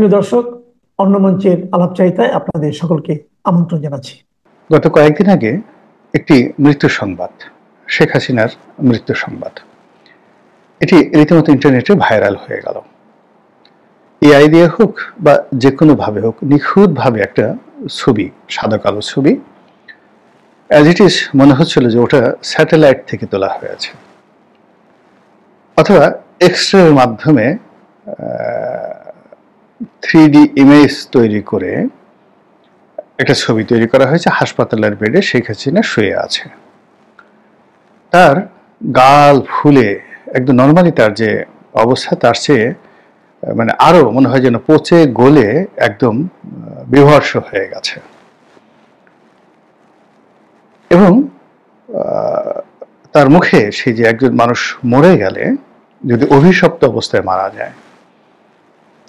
প্রিয় দর্শক, অন্য মঞ্চের আলাপচারিতায় আপনাদের সকলকে আমন্ত্রণ জানাচ্ছি। গত কয়েকদিন আগে একটি মৃত্যুর সংবাদ, শেখ হাসিনার মৃত্যুর সংবাদ, এটি রীতিমতো ইন্টারনেটে ভাইরাল হয়ে গেল। এআই দিয়ে হোক বা যে কোনোভাবে হোক, নিখুঁতভাবে একটা ছবি, সাদা কালো ছবি, অ্যাজ ইট ইজ মনে হচ্ছিল যে ওটা স্যাটেলাইট থেকে তোলা হয়েছে, অথবা এক্সরের মাধ্যমে 3D ইমেজ তৈরি করে একটা ছবি তৈরি করা হয়েছে। হাসপাতালের বেডে শেখ হাসিনা শুয়ে আছে, তার গাল ফুলে একদম নর্মালি তার যে অবস্থা, তার চেয়ে মানে আরো মনে হয় যেন পচে গলে একদম বিভৎস হয়ে গেছে। এবং তার মুখে সেই যে একজন মানুষ মরে গেলে যদি অভিশপ্ত অবস্থায় মারা যায়,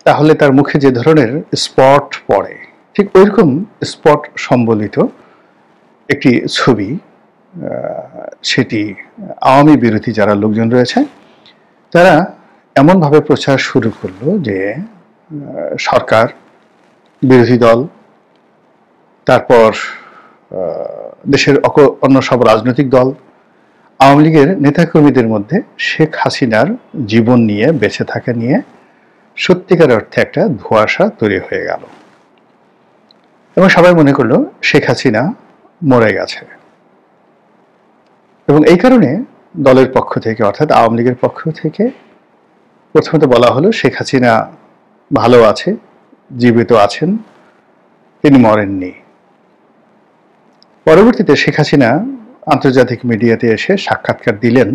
তাহলে তার মুখে যে ধরনের স্পট পড়ে, ঠিক ওইরকম স্পট সম্বলিত একটি ছবি, সেটি আওয়ামী বিরোধী যারা লোকজন রয়েছে তারা এমনভাবে প্রচার শুরু করলো যে সরকার, বিরোধী দল, তারপর দেশের অন্য সব রাজনৈতিক দল, আওয়ামী লীগের নেতাকর্মীদের মধ্যে শেখ হাসিনার জীবন নিয়ে, বেঁচে থাকা নিয়ে সত্যিকার অর্থে একটা ধোঁয়াশা তৈরি হয়ে গেল। এবং সবাই মনে করলো শেখ হাসিনা মরে গেছে। এবং এই কারণে দলের পক্ষ থেকে, অর্থাৎ আওয়ামী লীগের পক্ষ থেকে প্রথমত বলা হলো শেখ হাসিনা ভালো আছে, জীবিত আছেন, তিনি মরেননি। পরবর্তীতে শেখ হাসিনা আন্তর্জাতিক মিডিয়াতে এসে সাক্ষাৎকার দিলেন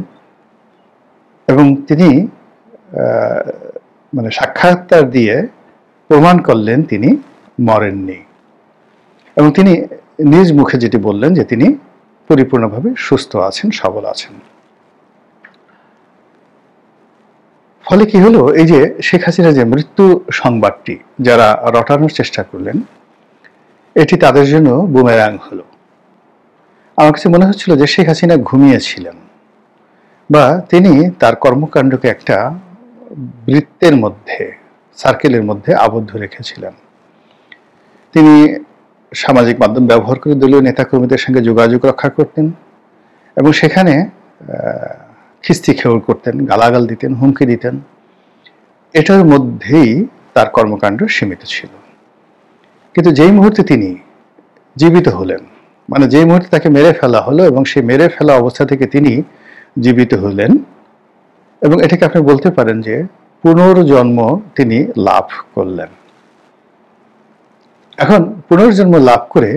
এবং তিনি মানে সাক্ষাৎকার দিয়ে প্রমাণ করলেন তিনি মরেননি। এবং তিনি নিজ মুখে যেটি বললেন যে তিনি পরিপূর্ণভাবে সুস্থ আছেন, সবল আছেন। ফলে কি হলো, এই যে শেখ হাসিনার যে মৃত্যু সংবাদটি যারা রটানোর চেষ্টা করলেন, এটি তাদের জন্য বুমেরাং হলো। আমার কাছে মনে হচ্ছিল যে শেখ হাসিনা ঘুমিয়েছিলেন, বা তিনি তার কর্মকাণ্ডকে একটা বৃত্তের মধ্যে, সার্কেলের মধ্যে আবদ্ধ রেখেছিলেন। তিনি সামাজিক মাধ্যম ব্যবহার করে দলীয় নেতাকর্মীদের সঙ্গে যোগাযোগ রক্ষা করতেন এবং সেখানে খিস্তি খেউল করতেন, গালাগাল দিতেন, হুমকি দিতেন। এটার মধ্যেই তার কর্মকাণ্ড সীমিত ছিল। কিন্তু যেই মুহূর্তে তিনি জীবিত হলেন, মানে যেই মুহূর্তে তাকে মেরে ফেলা হলো এবং সেই মেরে ফেলা অবস্থা থেকে তিনি জীবিত হলেন, এবং এটাকে আপনি বলতে পারেন যে পুনর্জন্ম তিনি লাভ করলেন। এখন পুনর্জন্ম লাভ করে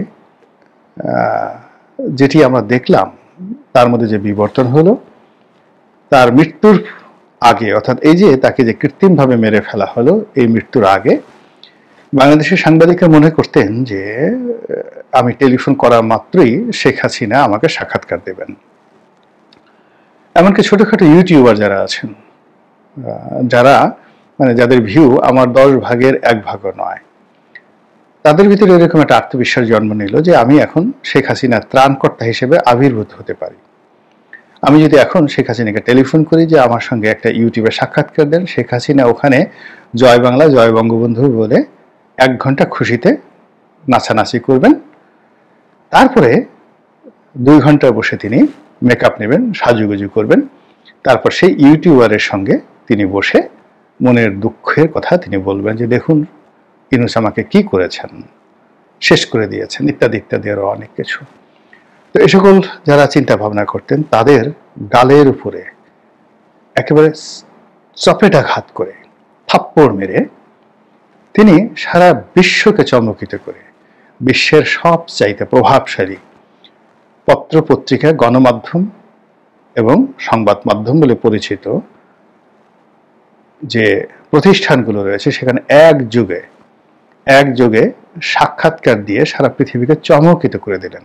যেটি আমরা দেখলাম, তার মধ্যে যে বিবর্তন হলো, তার মৃত্যুর আগে, অর্থাৎ এই যে তাকে যে কৃত্রিমভাবে মেরে ফেলা হলো, এই মৃত্যুর আগে বাংলাদেশের সাংবাদিকরা মনে করতেন যে আমি টেলিফোন করা মাত্রই শেখ হাসিনা আমাকে সাক্ষাৎকার দেবেন। এমনকি ছোটখাটো ইউটিউবার যারা আছেন, যারা মানে যাদের ভিউ আমার 10 ভাগের 1 ভাগও নয়, তাদের ভিতরে এরকম একটা আত্মবিশ্বাস জন্ম নিল যে আমি এখন শেখ হাসিনার ত্রাণকর্তা হিসেবে আবির্ভূত হতে পারি। আমি যদি এখন শেখ হাসিনাকে টেলিফোন করি যে আমার সঙ্গে একটা ইউটিউবে সাক্ষাৎকার দেন, শেখ হাসিনা ওখানে জয় বাংলা, জয় বঙ্গবন্ধু বলে 1 ঘন্টা খুশিতে নাচানাচি করবেন, তারপরে 2 ঘন্টা বসে তিনি মেকআপ নেবেন, সাজুগুজু করবেন, তারপর সেই ইউটিউবারের সঙ্গে তিনি বসে মনের দুঃখের কথা তিনি বলবেন যে দেখুন ইউনূস আমাকে কি করেছেন, শেষ করে দিয়েছেন, ইত্যাদি ইত্যাদি আরো অনেক কিছু। তো এই সকল যারা চিন্তা ভাবনা করতেন, তাদের গালের উপরে একেবারে চপেটাঘাত করে, থাপ্পড় মেরে তিনি সারা বিশ্বকে চমকিত করে বিশ্বের সবচাইতে প্রভাবশালী পত্র পত্রিকা, গণমাধ্যম এবং সংবাদ মাধ্যম বলে পরিচিত যে প্রতিষ্ঠানগুলো রয়েছে, সেখানে একযোগে সাক্ষাৎকার দিয়ে সারা পৃথিবীকে চমকিত করে দিলেন।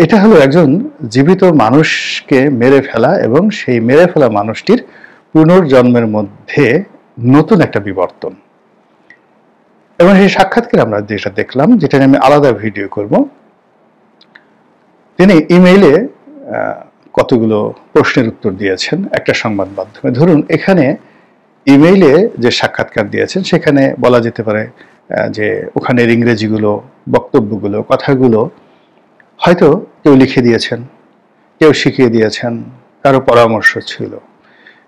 এটা হলো একজন জীবিত মানুষকে মেরে ফেলা এবং সেই মেরে ফেলা মানুষটির পুনর্জন্মের মধ্যে নতুন একটা বিবর্তন। এবং সেই সাক্ষাৎকার আমরা যেটা দেখলাম, যেটা নিয়ে আমি আলাদা ভিডিও করব, তিনি ইমেইলে কতগুলো প্রশ্নের উত্তর দিয়েছেন একটা সংবাদ মাধ্যমে। ধরুন এখানে ইমেইলে যে সাক্ষাৎকার দিয়েছেন সেখানে বলা যেতে পারে যে ওখানের ইংরেজিগুলো, বক্তব্যগুলো, কথাগুলো হয়তো কেউ লিখে দিয়েছেন, কেউ শিখিয়ে দিয়েছেন, কারো পরামর্শ ছিল,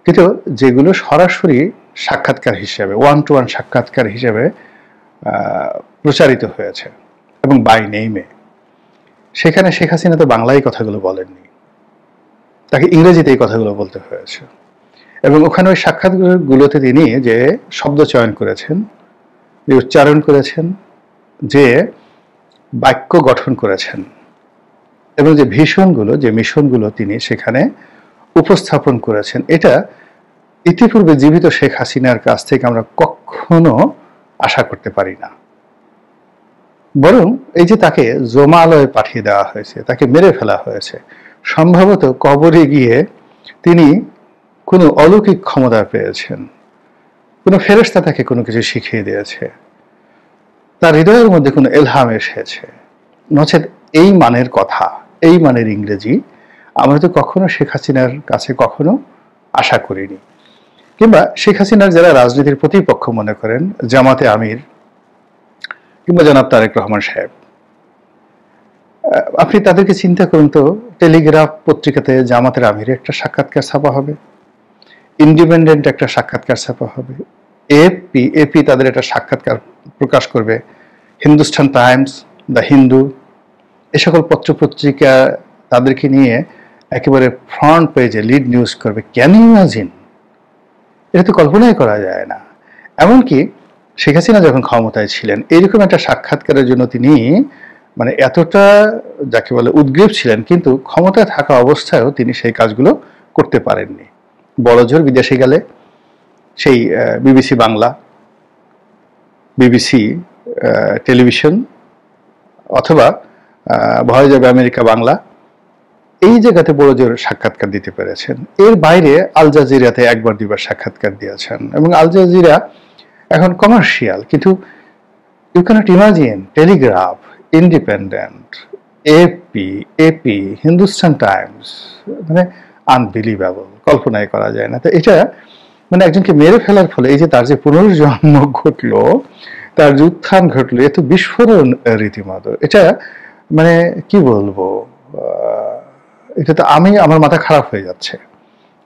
কিন্তু যেগুলো সরাসরি সাক্ষাৎকার হিসেবে, ওয়ান টু ওয়ান সাক্ষাৎকার হিসেবে প্রচারিত হয়েছে এবং বাই নেইমে, সেখানে শেখ হাসিনা তো বাংলায় কথাগুলো বলেননি, তাকে ইংরেজিতে এই কথাগুলো বলতে হয়েছে। এবং ওখানে ওই সাক্ষাৎগুলোতে তিনি যে শব্দ চয়ন করেছেন, যে উচ্চারণ করেছেন, যে বাক্য গঠন করেছেন এবং যে ভিশনগুলো, যে মিশনগুলো তিনি সেখানে উপস্থাপন করেছেন, এটা ইতিপূর্বে জীবিত শেখ হাসিনার কাছ থেকে আমরা কখনো আশা করতে পারি না। বরং এই যে তাকে জমালয়ে পাঠিয়ে দেওয়া হয়েছে, তাকে মেরে ফেলা হয়েছে, সম্ভবত কবরে গিয়ে তিনি কোনো অলৌকিক ক্ষমতা পেয়েছেন, কোনো ফেরেশতা তাকে কোনো কিছু শিখিয়ে দিয়েছে, তার হৃদয়ের মধ্যে কোনো এলহাম এসেছে, নচেত এই মানের কথা, এই মানের ইংরেজি আমরা তো কখনো শেখ হাসিনার কাছে কখনো আশা করিনি। কিংবা শেখ হাসিনার যারা রাজনীতির প্রতিপক্ষ মনে করেন, জামাতে আমির কিংবা জনাব তারেক রহমান সাহেব, আপনি তাদেরকে চিন্তা করুন তো, টেলিগ্রাফ পত্রিকাতে জামাতের আমিরের একটা সাক্ষাৎকার ছাপা হবে, ইন্ডিপেন্ডেন্ট একটা সাক্ষাৎকার ছাপা হবে, এপি তাদের একটা সাক্ষাৎকার প্রকাশ করবে, হিন্দুস্তান টাইমস, দ্য হিন্দু, এ সকল পত্রপত্রিকা তাদেরকে নিয়ে একেবারে ফ্রন্ট পেজে লিড নিউজ করবে। Can you imagine? এটা তো কল্পনাই করা যায় না। এমনকি শেখ হাসিনা যখন ক্ষমতায় ছিলেন, এইরকম একটা সাক্ষাৎকারের জন্য তিনি মানে এতটা যাকে বলে উদ্গ্রীব ছিলেন, কিন্তু ক্ষমতায় থাকা অবস্থায়ও তিনি সেই কাজগুলো করতে পারেননি। বড়জোর বিদেশে গেলে সেই বিবিসি বাংলা, বিবিসি টেলিভিশন অথবা ভয়েস অব আমেরিকা বাংলা, এই জায়গাতে বড়জোর সাক্ষাৎকার দিতে পেরেছেন। এর বাইরে আল জাজিরাতে একবার দুবার সাক্ষাৎকার দিয়েছেন, এবং আল জাজিরা এখন কমার্শিয়াল, কিন্তু you cannot imagine Telegraph, Independent, AP, Hindustan Times, মানে আনবিলিভেবল, কল্পনাই করা যায় না। তো এটা মানে একজনকে মেরে ফেলার ফলে এই যে তার যে পুনর্জন্ম ঘটলো, তার যে উত্থান ঘটলো, এত বিস্ফোরণ রীতিমতো, এটা মানে কি বলবো, এটা তো আমার মাথা খারাপ হয়ে যাচ্ছে।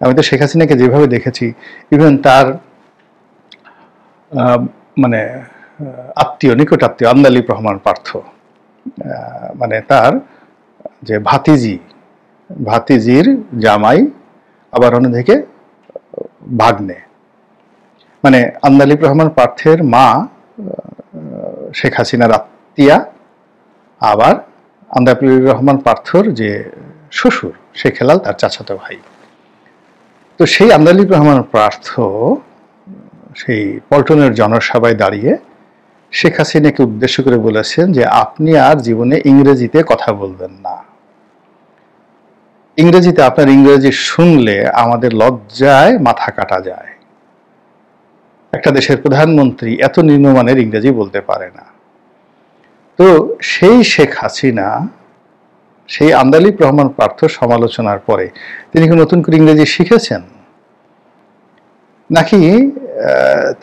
আমি তো শেখ হাসিনাকে যেভাবে দেখেছি, ইভেন তার মানে আত্মীয়, নিকট আত্মীয় আন্দালিব রহমান পার্থ, মানে তার যে ভাতিজির জামাই, আবার অন্যদিকে ভাগ্নে, মানে আন্দালিব রহমান পার্থের মা শেখ হাসিনার আত্মীয়া, আবার আন্দালিব রহমান পার্থর যে শ্বশুর শেখ হেলাল তার চাচাতো ভাই। তো সেই আন্দালিব রহমান পার্থ সেই পল্টনের জনসভায় দাঁড়িয়ে শেখ হাসিনাকে উদ্দেশ্য করে বলেছেন যে আপনি আর জীবনে ইংরেজিতে কথা বলবেন না, ইংরেজিতে আপনার ইংরেজি শুনলে আমাদের লজ্জায় মাথা কাটা যায়। একটা দেশের প্রধানমন্ত্রী এত নিম্নমানের ইংরেজি বলতে পারে না। তো সেই শেখ হাসিনা সেই আন্দালিব রহমান পার্থ সমালোচনার পরে তিনি কি নতুন করে ইংরেজি শিখেছেন, নাকি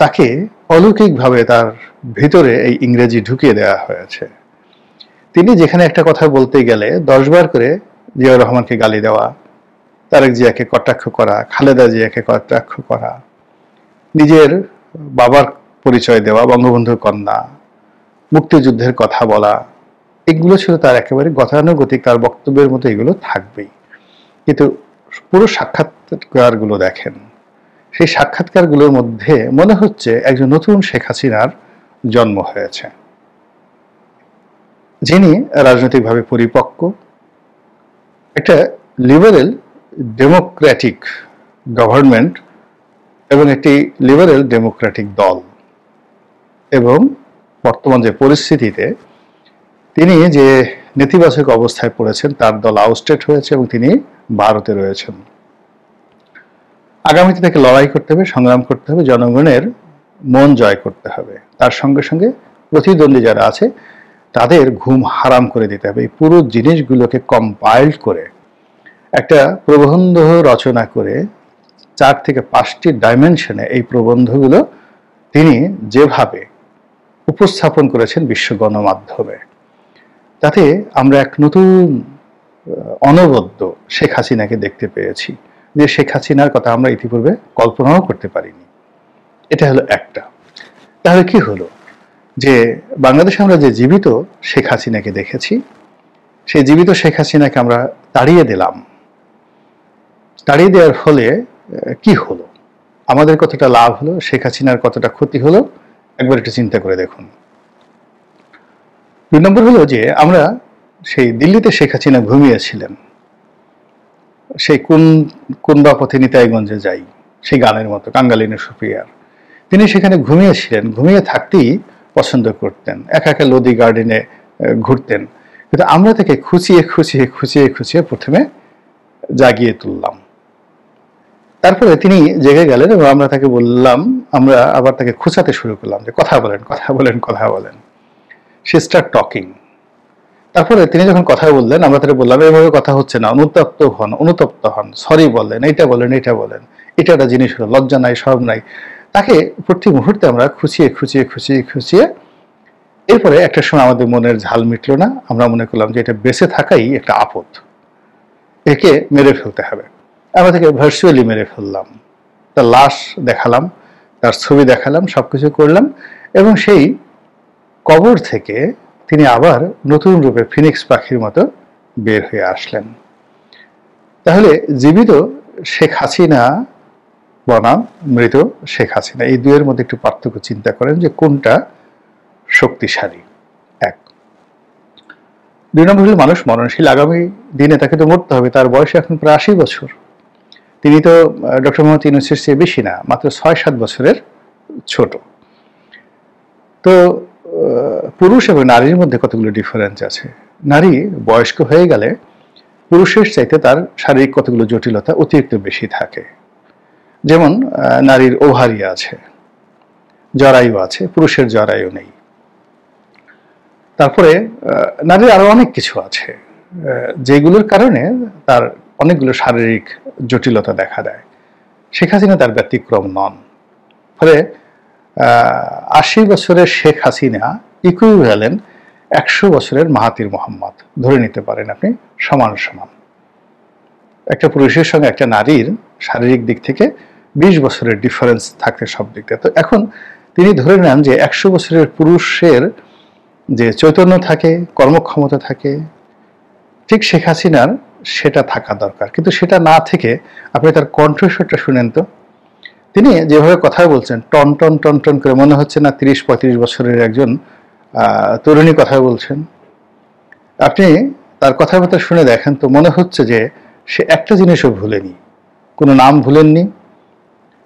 তাকে অলৌকিকভাবে তার ভিতরে এই ইংরেজি ঢুকিয়ে দেওয়া হয়েছে? তিনি যেখানে একটা কথা বলতে গেলে 10 বার করে জিয়াউর রহমানকে গালি দেওয়া, তারেক জিয়াকে কটাক্ষ করা, খালেদা জিয়াকে কটাক্ষ করা, নিজের বাবার পরিচয় দেওয়া, বঙ্গবন্ধুর কন্যা, মুক্তিযুদ্ধের কথা বলা, এগুলো ছিল তার একেবারে গতানুগতিক, তার বক্তব্যের মতো এগুলো থাকবেই। কিন্তু পুরো সাক্ষাৎকারগুলো দেখেন, সেই সাক্ষাৎকারগুলোর মধ্যে মনে হচ্ছে একজন নতুন শেখ হাসিনার জন্ম হয়েছে, যিনি রাজনৈতিকভাবে পরিপক্ক, একটা লিবারেল ডেমোক্রেটিক গভর্নমেন্ট এবং একটি লিবারেল ডেমোক্রেটিক দল, এবং বর্তমান যে পরিস্থিতিতে তিনি যে নেতিবাচক অবস্থায় পড়েছেন, তার দল আউটস্টেট হয়েছে এবং তিনি ভারতে রয়েছেন। আগামীতে তাকে লড়াই করতে হবে, সংগ্রাম করতে হবে, জনগণের মন জয় করতে হবে, তার সঙ্গে সঙ্গে প্রতিদ্বন্দ্বী যারা আছে তাদের ঘুম হারাম করে দিতে হবে। এই পুরো জিনিসগুলোকে কম্পাইল করে একটা প্রবন্ধ রচনা করে 4 থেকে 5টি ডাইমেনশনে এই প্রবন্ধগুলো তিনি যেভাবে উপস্থাপন করেছেন বিশ্ব গণমাধ্যমে, তাতে আমরা এক নতুন অনবদ্য শেখ হাসিনাকে দেখতে পেয়েছি, যে শেখ হাসিনার কথা আমরা ইতিপূর্বে কল্পনাও করতে পারিনি। এটা হলো একটা। তাহলে কি হলো, যে বাংলাদেশে আমরা যে জীবিত শেখ হাসিনাকে দেখেছি, সেই জীবিত শেখ হাসিনাকে আমরা তাড়িয়ে দিলাম। তাড়িয়ে দেওয়ার ফলে কি হলো, আমাদের কতটা লাভ হলো, শেখ হাসিনার কতটা ক্ষতি হলো, একবার একটু চিন্তা করে দেখুন। 2 নম্বর হলো যে আমরা সেই দিল্লিতে শেখ হাসিনা ঘুমিয়েছিলেন, সেই কুনবা পথে নিতাইগঞ্জে যাই, সেই গানের মতো কাঙ্গালিনে সুপ্রিয়ার, তিনি সেখানে ঘুমিয়েছিলেন, ঘুমিয়ে থাকতেই পছন্দ করতেন, একা একা লোদি গার্ডেনে ঘুরতেন। কিন্তু আমরা তাকে খুঁচিয়ে খুঁচিয়ে খুঁচিয়ে খুঁচিয়ে প্রথমে জাগিয়ে তুললাম, তারপরে তিনি জেগে গেলেন এবং আমরা তাকে বললাম, আমরা আবার তাকে খোঁচাতে শুরু করলাম যে কথা বলেন, কথা বলেন, কথা বলেন। সে স্টার্ট টকিং। তারপরে তিনি যখন কথা বললেন, আমরা তাকে বললাম এভাবে কথা হচ্ছে না, অনুতপ্ত হন, সরি বলেন, এইটা বলেন, এইটা বলেন, এটা একটা জিনিস হলো, লজ্জা নাই, সরম নাই। তাকে প্রতি মুহূর্তে আমরা খুঁচিয়ে খুঁচিয়ে খুঁচিয়ে খুঁচিয়ে, এরপরে একটা সময় আমাদের মনের ঝাল মিটলো না, আমরা মনে করলাম যে এটা বেঁচে থাকাই একটা আপদ, একে মেরে ফেলতে হবে। আমরা তাকে ভার্চুয়ালি মেরে ফেললাম, তার লাশ দেখালাম, তার ছবি দেখালাম, সবকিছু করলাম, এবং সেই কবর থেকে তিনি আবার নতুন রূপে ফিনিক্স পাখির মতো বের হয়ে আসলেন। তাহলে জীবিত শেখ হাসিনা বনাম মৃত শেখ হাসিনা, এই দুয়ের মধ্যে একটু পার্থক্য চিন্তা করেন যে কোনটা শক্তিশালী। 1। 2 নম্বর হলো মানুষ মরণশীল, আগামী দিনে তাকে তো মরতে হবে, তার বয়স এখন প্রায় 80 বছর। তিনি তো ডক্টর মোহাম্মদ ইউনূসের চেয়ে বেশি না, মাত্র 6-7 বছরের ছোট। তো পুরুষ এবং নারীর মধ্যে কতগুলো ডিফারেন্স আছে। নারী বয়স্ক হয়ে গেলে পুরুষের চাইতে তার শারীরিক কতগুলো জটিলতা অতিরিক্ত বেশি থাকে। যেমন নারীর ওভারি আছে, জরায়ু আছে, পুরুষের জরায়ু নেই। তারপরে নারীর আরো অনেক কিছু আছে, যেগুলোর কারণে তার অনেকগুলো শারীরিক জটিলতা দেখা দেয়। শেখ হাসিনা তার ব্যতিক্রম নন। ফলে 80 বছরের শেখ হাসিনা ইকুইভ্যালেন্ট 100 বছরের মাহাতির মোহাম্মদ ধরে নিতে পারেন আপনি, সমান সমান। একটা পুরুষের সঙ্গে একটা নারীর শারীরিক দিক থেকে 20 বছরের ডিফারেন্স থাকে সব দিক থেকে। তো এখন তিনি ধরে নেন যে 100 বছরের পুরুষের যে চৈতন্য থাকে, কর্মক্ষমতা থাকে, ঠিক শেখ হাসিনার সেটা থাকা দরকার। কিন্তু সেটা না থেকে আপনি তার কণ্ঠস্বরটা শুনেন তো, তিনি যেভাবে কথা বলছেন, টন টন টন টন করে, মনে হচ্ছে না 30-35 বছরের একজন তরুণী কথা বলছেন। আপনি তার কথাবার্তা শুনে দেখেন তো, মনে হচ্ছে যে সে একটা জিনিসও ভুলেনি, কোনো নাম ভুলেননি,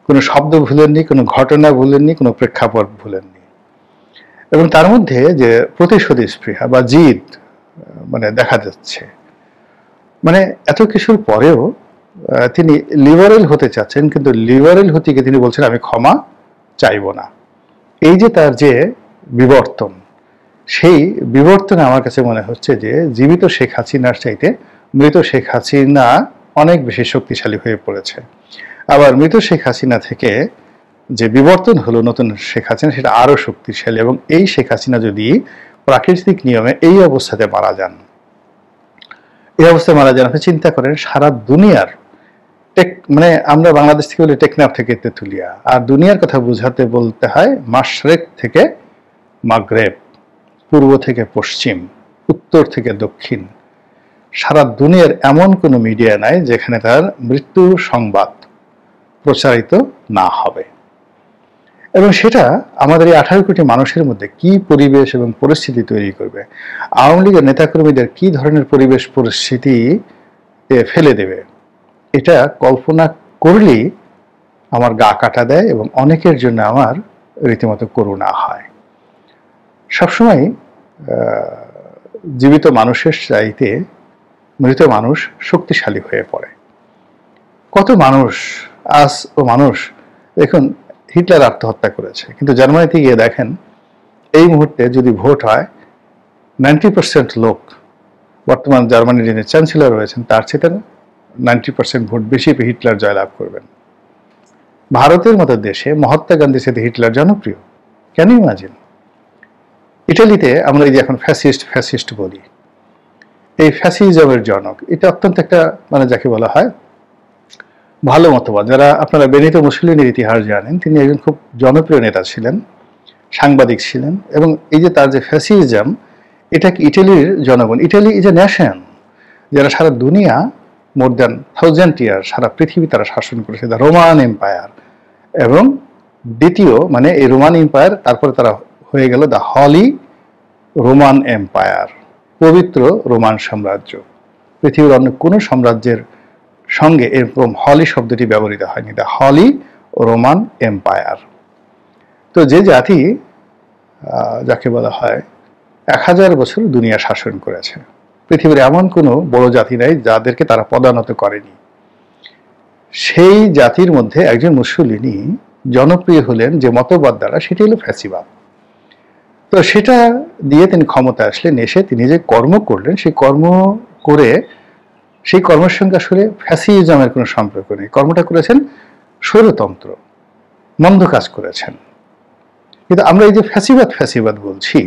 কোনো শব্দ ভুলেননি, কোনো ঘটনা ভুলেননি, কোনো প্রেক্ষাপট ভুলেননি। এবং তার মধ্যে যে প্রতিশোধী স্পৃহা বা জিদ মানে দেখা যাচ্ছে, মানে এত কিছুর পরেও তিনি লিবারেল হতে চাচ্ছেন, কিন্তু লিবারেল হতে গিয়ে তিনি বলছেন আমি ক্ষমা চাইব না। এই যে তার যে বিবর্তন, সেই বিবর্তনে আমার কাছে মনে হচ্ছে যে জীবিত শেখ হাসিনার চাইতে মৃত শেখ হাসিনা অনেক বেশি শক্তিশালী হয়ে পড়েছে। আবার মৃত শেখ হাসিনা থেকে যে বিবর্তন হলো নতুন শেখ হাসিনা, সেটা আরো শক্তিশালী। এবং এই শেখ হাসিনা যদি প্রাকৃতিক নিয়মে এই অবস্থাতে মারা যান, এই অবস্থায় মারা যান, আপনি চিন্তা করেন সারা দুনিয়ার মানে আমরা বাংলাদেশ থেকে বলি টেকনাফ থেকে তেঁতুলিয়া, আর দুনিয়ার কথা বুঝাতে বলতে হয় মাশরেক থেকে মাগরেব, পূর্ব থেকে পশ্চিম, উত্তর থেকে দক্ষিণ। সারা দুনিয়ার এমন কোনো মিডিয়া নাই যেখানে তার মৃত্যু সংবাদ প্রচারিত না হবে। এবং সেটা আমাদের এই 18 কোটি মানুষের মধ্যে কি পরিবেশ এবং পরিস্থিতি তৈরি করবে, আওয়ামী লীগের নেতাকর্মীদের কি ধরনের পরিবেশ পরিস্থিতি ফেলে দেবে, এটা কল্পনা করলেই আমার গা কাটা দেয় এবং অনেকের জন্য আমার রীতিমতো করুণা হয়। সবসময় জীবিত মানুষের চাইতে মৃত মানুষ শক্তিশালী হয়ে পড়ে। কত মানুষ আজ ও মানুষ, দেখুন হিটলার আত্মহত্যা করেছে, কিন্তু জার্মানিতে গিয়ে দেখেন এই মুহূর্তে যদি ভোট হয় 90% লোক, বর্তমান জার্মানির যিনি চ্যান্সেলর রয়েছেন তার চেয়ে 90% ভোট বেশি পেয়ে হিটলার জয়লাভ করবেন। ভারতের মতো দেশে মহাত্মা গান্ধীর সাথে হিটলার জনপ্রিয়। Can you imagine? ইটালিতে আমরা এই যে এখন ফ্যাসিস্ট ফ্যাসিস্ট বলি, এই ফ্যাসিজমের জনক, এটা অত্যন্ত একটা মানে যাকে বলা হয় ভালো মতবাদ। যারা আপনারা বেনিতো মুসলিনের ইতিহাস জানেন, তিনি একজন খুব জনপ্রিয় নেতা ছিলেন, সাংবাদিক ছিলেন, এবং এই যে তার যে ফ্যাসিজম, এটা কি ইটালির জনগণ, ইটালি ইজ এ নেশন যারা সারা দুনিয়া মোর দ্যান 1000 ইয়ার সারা পৃথিবী তারা শাসন করেছে, দ্য রোমান এম্পায়ার। এবং দ্বিতীয় মানে এই রোমান এম্পায়ার, তারপরে তারা হয়ে গেল দ্য হলি রোমান এম্পায়ার, পবিত্র রোমান সাম্রাজ্য। পৃথিবীর অন্য কোনো সাম্রাজ্যের সঙ্গে এরকম হলি শব্দটি ব্যবহৃত হয়নি, দ্য হলি রোমান এম্পায়ার। তো যে জাতি যাকে বলা হয় 1000 বছর দুনিয়া শাসন করেছে, পৃথিবীর এমন কোনো বড় জাতি নাই যাদেরকে তারা পদানত করেনি। সেই জাতির মধ্যে একজন মুসলিনী জনপ্রিয় হলেন যে মতবাদ দ্বারা, সেটি হলো ফ্যাসিবাদ। তো সেটা দিয়ে তিনি ক্ষমতা আসলেন, এসে তিনি যে কর্ম করলেন, সেই কর্ম করে সেই কর্মের সঙ্গে আসলে ফ্যাসিজমের কোনো সম্পর্ক নেই। কর্মটা করেছেন স্বৈরতন্ত্র, মন্দ কাজ করেছেন। কিন্তু আমরা এই যে ফ্যাসিবাদ ফ্যাসিবাদ বলছি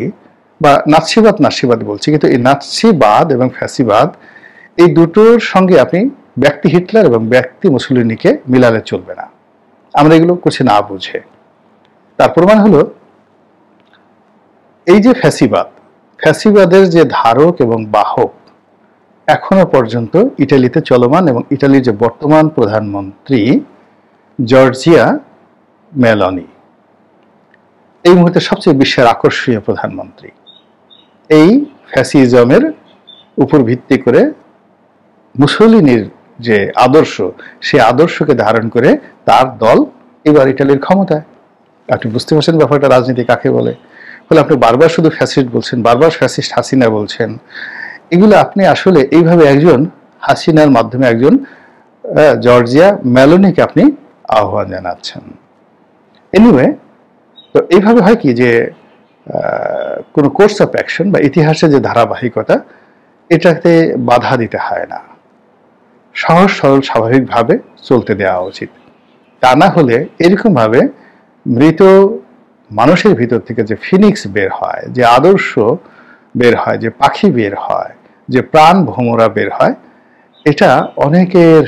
বা নাৎসিবাদ নাৎসিবাদ বলছি, কিন্তু এই নাৎসিবাদ এবং ফ্যাসিবাদ এই দুটোর সঙ্গে আপনি ব্যক্তি হিটলার এবং ব্যক্তি মুসলিনীকে মিলালে চলবে না। আমরা এগুলো করছি না বুঝে। তার প্রমাণ হলো এই যে ফ্যাসিবাদ, ফ্যাসিবাদের যে ধারক এবং বাহক এখনো পর্যন্ত ইটালিতে চলমান, এবং ইটালির যে বর্তমান প্রধানমন্ত্রী জর্জিয়া মেলোনি, এই মুহূর্তে সবচেয়ে বিশ্বের আকর্ষণীয় প্রধানমন্ত্রী। এই ফ্যাসিজমের উপর ভিত্তি করে মুসলিনির যে আদর্শ, সেই আদর্শকে ধারণ করে তার দল এবার ইটালির ক্ষমতায়। আপনি বুঝতে পারছেন ব্যাপারটা, রাজনীতি কাকে বলে। ফলে আপনি বারবার শুধু ফ্যাসিস্ট বলছেন, বারবার ফ্যাসিস্ট হাসিনা বলছেন, এগুলো আপনি আসলে এইভাবে একজন হাসিনার মাধ্যমে একজন জর্জিয়া মেলোনিকে আপনি আহ্বান জানাচ্ছেন। এনিওয়ে, তো এইভাবে হয় কি যে কোনো কোর্স অফ অ্যাকশন বা ইতিহাসের যে ধারাবাহিকতা, এটাতে বাধা দিতে হয় না, সহজ সরল স্বাভাবিকভাবে চলতে দেওয়া উচিত। তা না হলে এরকমভাবে মৃত মানুষের ভিতর থেকে যে ফিনিক্স বের হয়, যে আদর্শ বের হয়, যে পাখি বের হয়, যে প্রাণ ভোমরা বের হয়, এটা অনেকের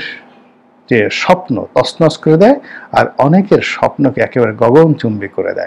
যে স্বপ্ন তছনছ করে দেয়, আর অনেকের স্বপ্নকে একেবারে গগনচুম্বী করে দেয়।